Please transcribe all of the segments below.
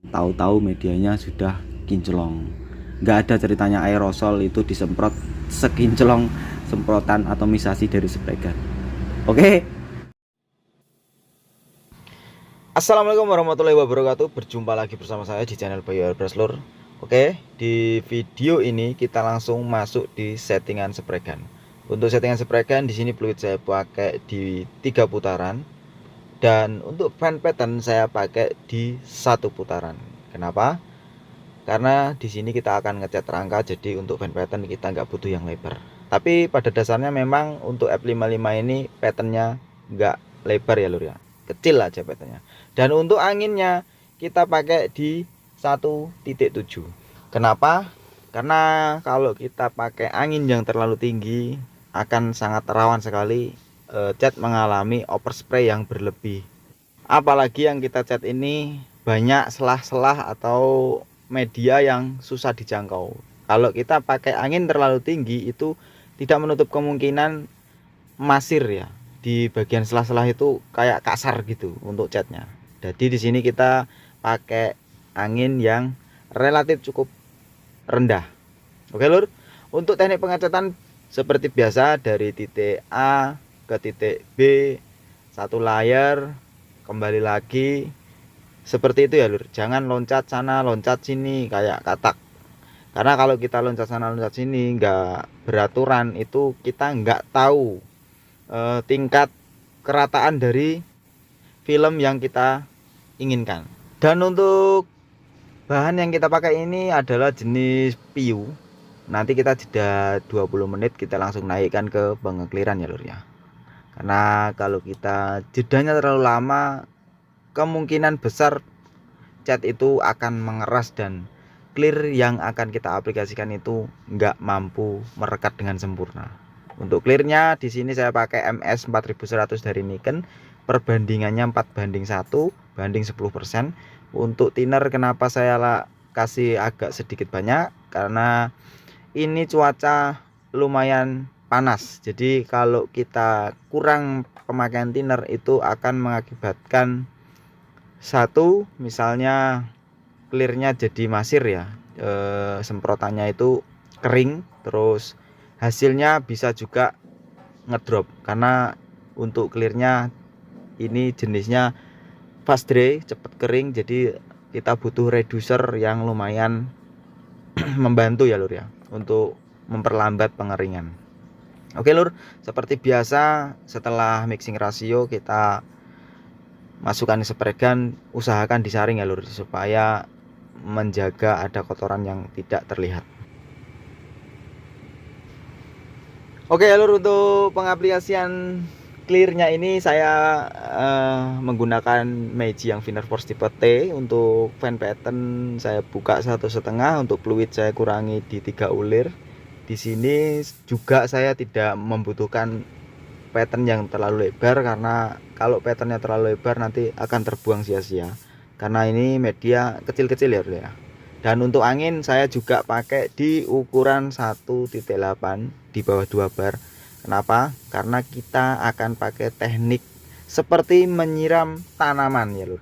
tahu-tahu medianya sudah kinclong. Nggak ada ceritanya aerosol itu disemprot sekinclong semprotan atomisasi dari spray gun. Oke. Assalamualaikum warahmatullahi wabarakatuh. Berjumpa lagi bersama saya di channel Bayu Airbrushlur. Oke, di video ini kita langsung masuk di settingan spray gun. Untuk settingan spray gun di sini fluid saya pakai di 3 putaran, dan untuk fan pattern saya pakai di 1 putaran. Kenapa? Karena di sini kita akan ngecat rangka, jadi untuk fan pattern kita nggak butuh yang lebar. Tapi pada dasarnya memang untuk F55 ini patternnya nggak lebar ya lur ya, kecil aja patternnya. Dan untuk anginnya kita pakai di 1.7. Kenapa? Karena kalau kita pakai angin yang terlalu tinggi akan sangat rawan sekali cat mengalami overspray yang berlebih. Apalagi yang kita cat ini banyak selah-selah atau media yang susah dijangkau. Kalau kita pakai angin terlalu tinggi itu tidak menutup kemungkinan masir ya. Di bagian selah-selah itu kayak kasar gitu untuk catnya. Jadi di sini kita pakai angin yang relatif cukup rendah. Oke lur, untuk teknik pengecatan seperti biasa dari titik A ke titik B, 1 layer, kembali lagi seperti itu ya lur. Jangan loncat sana loncat sini kayak katak. Karena kalau kita loncat sana loncat sini nggak beraturan, itu kita nggak tahu tingkat kerataan dari film yang kita inginkan. Dan untuk bahan yang kita pakai ini adalah jenis PU. Nanti kita jeda 20 menit, kita langsung naikkan ke pengekliran ya lur ya. Karena kalau kita jedanya terlalu lama, kemungkinan besar cat itu akan mengeras dan clear yang akan kita aplikasikan itu nggak mampu merekat dengan sempurna. Untuk clearnya di sini saya pakai MS 4100 dari Nikon, perbandingannya 4:1 banding 10%. Untuk thinner kenapa saya kasih agak sedikit banyak, karena ini cuaca lumayan panas. Jadi kalau kita kurang pemakaian thinner itu akan mengakibatkan satu, misalnya clearnya jadi masir ya, semprotannya itu kering, terus hasilnya bisa juga ngedrop karena untuk clearnya ini jenisnya fast dry, cepet kering, jadi kita butuh reducer yang lumayan membantu ya lur ya untuk memperlambat pengeringan. Oke lur, seperti biasa setelah mixing rasio kita masukkan spray gun, usahakan disaring ya lur supaya menjaga ada kotoran yang tidak terlihat. Oke ya lur, untuk pengaplikasian clearnya ini saya menggunakan Meiji yang Finer Force tipe T. Untuk fan pattern saya buka 1,5, untuk fluid saya kurangi di 3 ulir. Di sini juga saya tidak membutuhkan pattern yang terlalu lebar, karena kalau patternnya terlalu lebar nanti akan terbuang sia-sia, karena ini media kecil-kecil ya. Dan untuk angin saya juga pakai di ukuran 1.8 di bawah 2 bar. Kenapa? Karena kita akan pakai teknik seperti menyiram tanaman ya lur.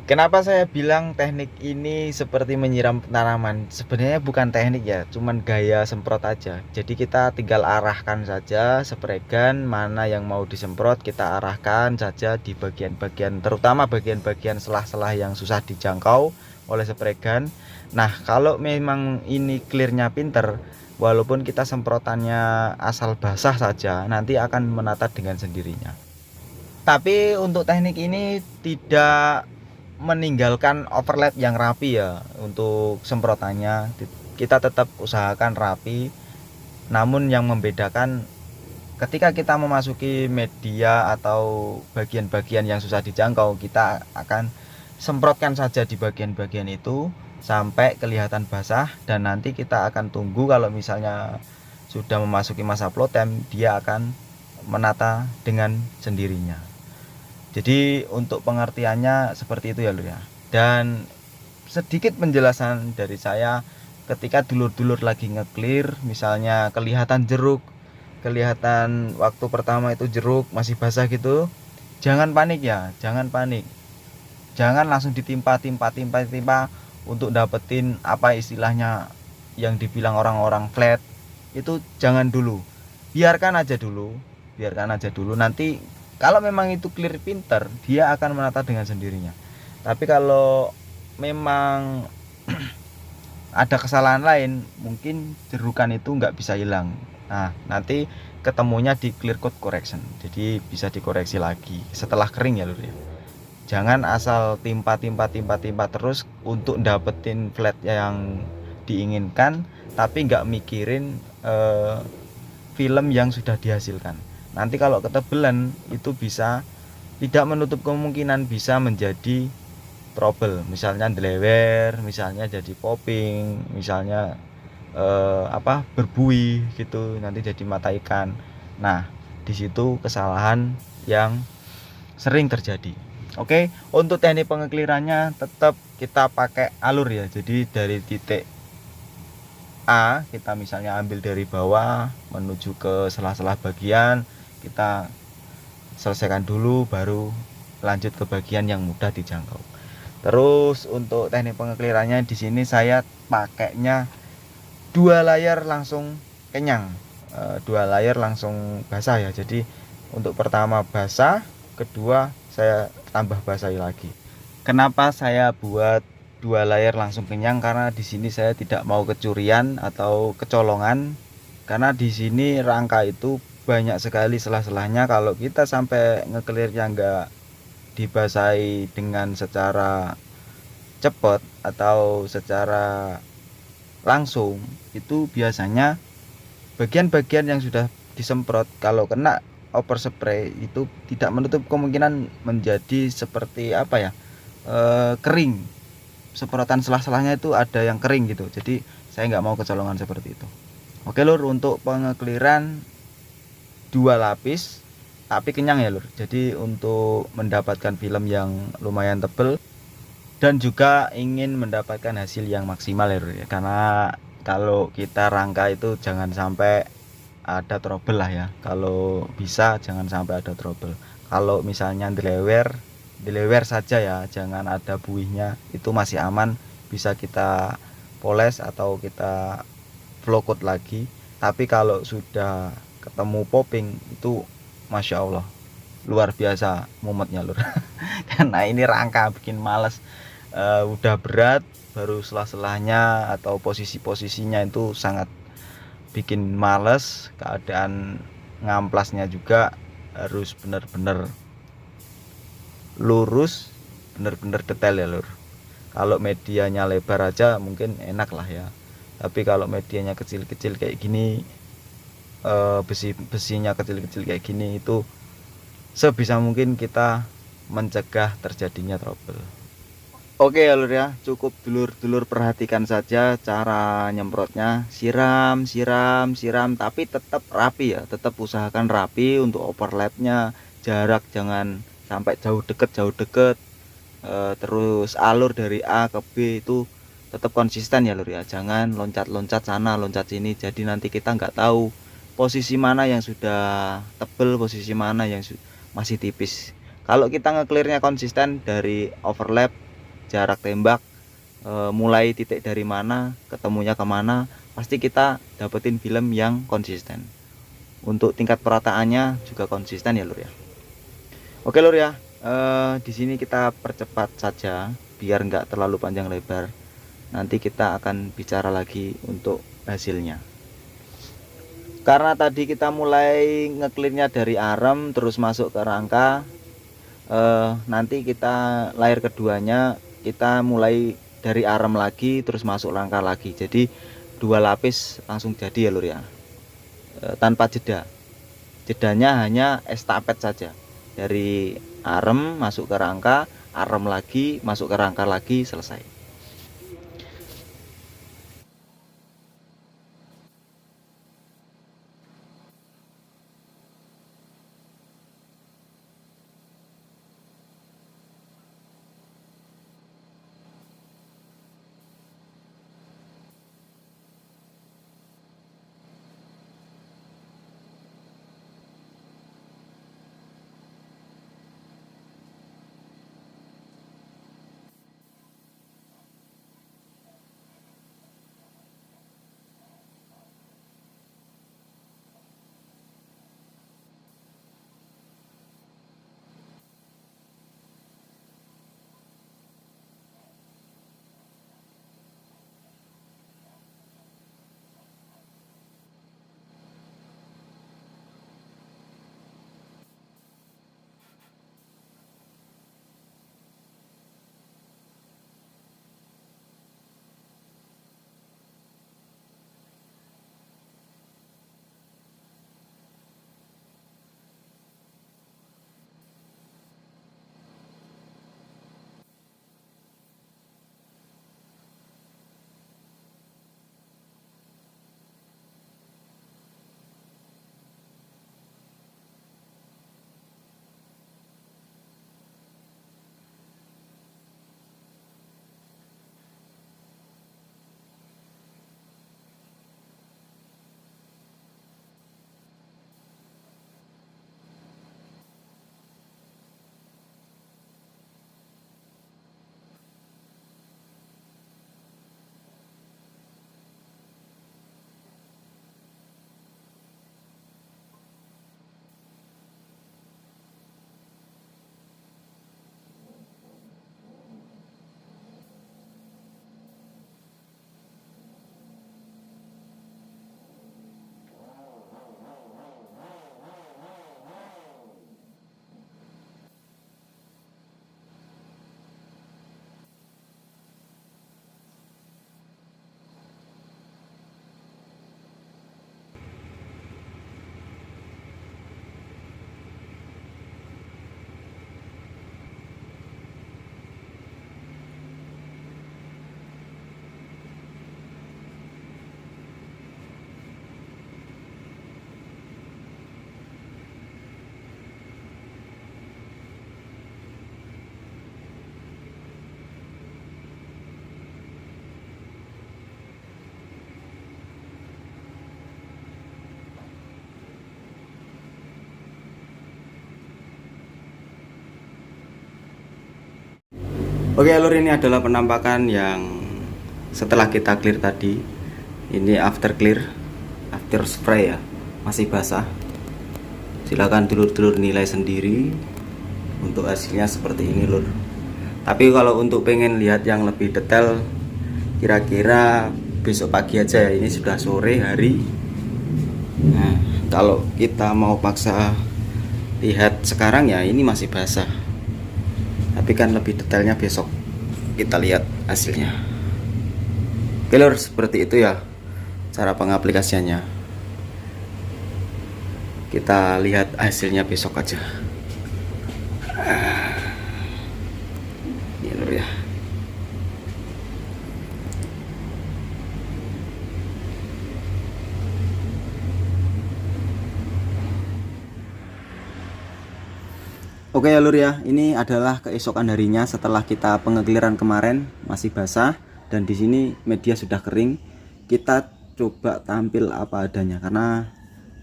Kenapa saya bilang teknik ini seperti menyiram tanaman? Sebenarnya bukan teknik ya, cuman gaya semprot aja. Jadi kita tinggal arahkan saja spray gun, mana yang mau disemprot kita arahkan saja di bagian-bagian, terutama bagian-bagian selah-selah yang susah dijangkau oleh spray gun. Nah kalau memang ini clearnya pinter, walaupun kita semprotannya asal basah saja, nanti akan menata dengan sendirinya. Tapi untuk teknik ini tidak meninggalkan overlap yang rapi ya. Untuk semprotannya kita tetap usahakan rapi, namun yang membedakan ketika kita memasuki media atau bagian-bagian yang susah dijangkau, kita akan semprotkan saja di bagian-bagian itu sampai kelihatan basah, dan nanti kita akan tunggu kalau misalnya sudah memasuki masa flow time, dia akan menata dengan sendirinya. Jadi untuk pengertiannya seperti itu ya lur ya. Dan sedikit penjelasan dari saya, ketika dulur-dulur lagi nge-clear, misalnya kelihatan jeruk, kelihatan waktu pertama itu jeruk masih basah gitu, jangan panik ya, jangan panik. Jangan langsung ditimpa untuk dapetin apa istilahnya yang dibilang orang-orang flat. Itu jangan dulu. Biarkan aja dulu. Nanti kalau memang itu clear pinter, dia akan menata dengan sendirinya. Tapi kalau memang ada kesalahan lain, mungkin jerukan itu nggak bisa hilang. Nah, nanti ketemunya di clear coat correction, jadi bisa dikoreksi lagi setelah kering ya lur ya. Jangan asal timpa terus untuk dapetin flat yang diinginkan, tapi nggak mikirin film yang sudah dihasilkan. Nanti kalau ketebelan itu bisa, tidak menutup kemungkinan bisa menjadi trouble, misalnya delewer, misalnya jadi popping, misalnya berbuih gitu, nanti jadi mata ikan. Nah, di situ kesalahan yang sering terjadi. Oke, untuk teknik pengeklirannya tetap kita pakai alur ya. Jadi dari titik A kita misalnya ambil dari bawah menuju ke sela-sela bagian, kita selesaikan dulu, baru lanjut ke bagian yang mudah dijangkau. Terus untuk teknik pengeklirannya di sini saya pakainya 2 layer langsung kenyang, 2 layer langsung basah ya. Jadi untuk pertama basah, kedua saya tambah basahi lagi. Kenapa saya buat 2 layer langsung kenyang? Karena di sini saya tidak mau kecurian atau kecolongan. Karena di sini rangka itu banyak sekali selah-selahnya. Kalau kita sampai ngeklirnya nggak dibasahi dengan secara cepat atau secara langsung, itu biasanya bagian-bagian yang sudah disemprot kalau kena overspray itu tidak menutup kemungkinan menjadi seperti apa ya, kering. Semprotan selah-selahnya itu ada yang kering gitu, jadi saya nggak mau kecolongan seperti itu. Oke lur, untuk pengekliran 2 lapis tapi kenyang ya lur. Jadi untuk mendapatkan film yang lumayan tebel dan juga ingin mendapatkan hasil yang maksimal ya lur ya. Karena kalau kita rangka itu jangan sampai ada trouble lah ya. Kalau bisa jangan sampai ada trouble. Kalau misalnya delewer saja ya, jangan ada buihnya, itu masih aman, bisa kita poles atau kita flow coat lagi. Tapi kalau sudah ketemu popping itu masya Allah luar biasa mumetnya lur. Karena ini rangka bikin males, udah berat baru selah-selahnya atau posisi-posisinya itu sangat bikin males. Keadaan ngamplasnya juga harus benar-benar lurus, benar-benar detail ya lur. Kalau medianya lebar aja mungkin enak lah ya, tapi kalau medianya kecil-kecil kayak gini, besinya kecil-kecil kayak gini, itu sebisa mungkin kita mencegah terjadinya trouble. Oke ya lur ya, cukup dulur-dulur perhatikan saja cara nyemprotnya. Siram, tapi tetap rapi ya, tetap usahakan rapi. Untuk overlapnya jarak jangan sampai jauh deket. Terus alur dari A ke B itu tetap konsisten ya lur ya, jangan loncat-loncat sana loncat sini, jadi nanti kita nggak tahu posisi mana yang sudah tebel, posisi mana yang masih tipis. Kalau kita ngeklirnya konsisten dari overlap, jarak tembak, mulai titik dari mana ketemunya kemana, pasti kita dapetin film yang konsisten. Untuk tingkat perataannya juga konsisten ya lur ya. Oke lur ya, di sini kita percepat saja biar nggak terlalu panjang lebar. Nanti kita akan bicara lagi untuk hasilnya. Karena tadi kita mulai ngeklirnya dari arem terus masuk ke rangka, nanti kita layer keduanya kita mulai dari arem lagi terus masuk rangka lagi. Jadi 2 lapis langsung jadi ya lur ya, tanpa jeda. Jedanya hanya estafet saja, dari arem masuk ke rangka, arem lagi masuk ke rangka lagi, selesai. Oke lur, ini adalah penampakan yang setelah kita clear tadi. Ini after clear, after spray ya, masih basah. Silakan dulur-dulur nilai sendiri. Untuk hasilnya seperti ini lur. Tapi kalau untuk pengen lihat yang lebih detail, kira-kira besok pagi aja ya. Ini sudah sore hari. Nah, kalau kita mau paksa lihat sekarang ya, ini masih basah. Tapi kan lebih detailnya besok kita lihat hasilnya. Oke lur, seperti itu ya cara pengaplikasiannya. Kita lihat hasilnya besok aja. Ini lur ya. Oke ya lur ya, ini adalah keesokan harinya setelah kita pengekliran kemarin, masih basah dan di sini media sudah kering. Kita coba tampil apa adanya, karena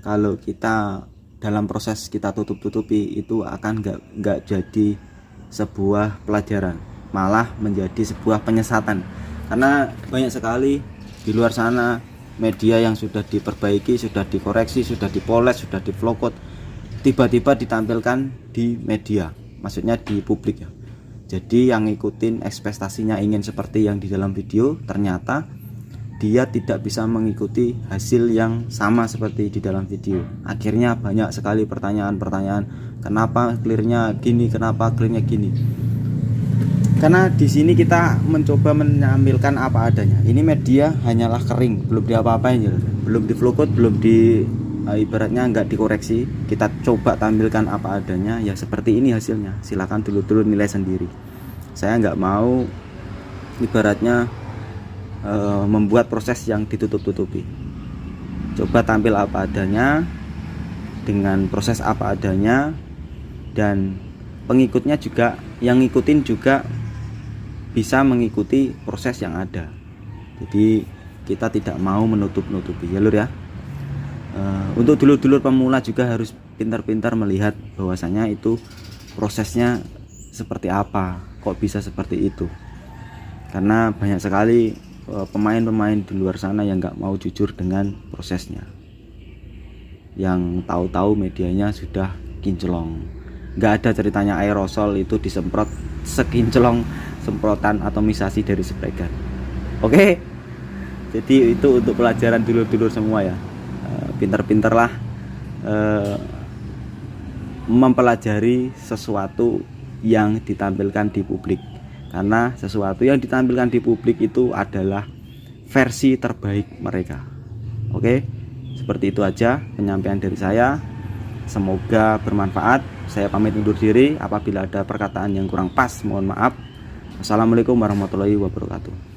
kalau kita dalam proses kita tutup-tutupi itu akan nggak jadi sebuah pelajaran, malah menjadi sebuah penyesatan. Karena banyak sekali di luar sana media yang sudah diperbaiki, sudah dikoreksi, sudah dipoles, sudah divlogcoat, tiba-tiba ditampilkan di media, maksudnya di publik ya. Jadi yang ngikutin ekspektasinya ingin seperti yang di dalam video, ternyata dia tidak bisa mengikuti hasil yang sama seperti di dalam video. Akhirnya banyak sekali pertanyaan-pertanyaan, kenapa clearnya gini, kenapa clearnya gini. Karena di sini kita mencoba menampilkan apa adanya. Ini media hanyalah kering, belum diapa-apain ya, belum divlogcoat, belum di ibaratnya nggak dikoreksi. Kita coba tampilkan apa adanya ya, seperti ini hasilnya. Silahkan dulu-dulu nilai sendiri. Saya nggak mau ibaratnya membuat proses yang ditutup-tutupi. Coba tampil apa adanya dengan proses apa adanya, dan pengikutnya juga, yang ngikutin juga bisa mengikuti proses yang ada. Jadi kita tidak mau menutup-nutupi ya lur ya. Untuk dulur-dulur pemula juga harus pintar-pintar melihat bahwasanya itu prosesnya seperti apa, kok bisa seperti itu. Karena banyak sekali pemain-pemain di luar sana yang nggak mau jujur dengan prosesnya, yang tahu-tahu medianya sudah kinclong. Nggak ada ceritanya aerosol itu disemprot sekinclong semprotan atomisasi dari spray gun. Oke, jadi itu untuk pelajaran dulur-dulur semua ya. Pinter-pinterlah mempelajari sesuatu yang ditampilkan di publik, karena sesuatu yang ditampilkan di publik itu adalah versi terbaik mereka. Oke, seperti itu aja penyampaian dari saya, semoga bermanfaat. Saya pamit undur diri, apabila ada perkataan yang kurang pas mohon maaf. Assalamualaikum warahmatullahi wabarakatuh.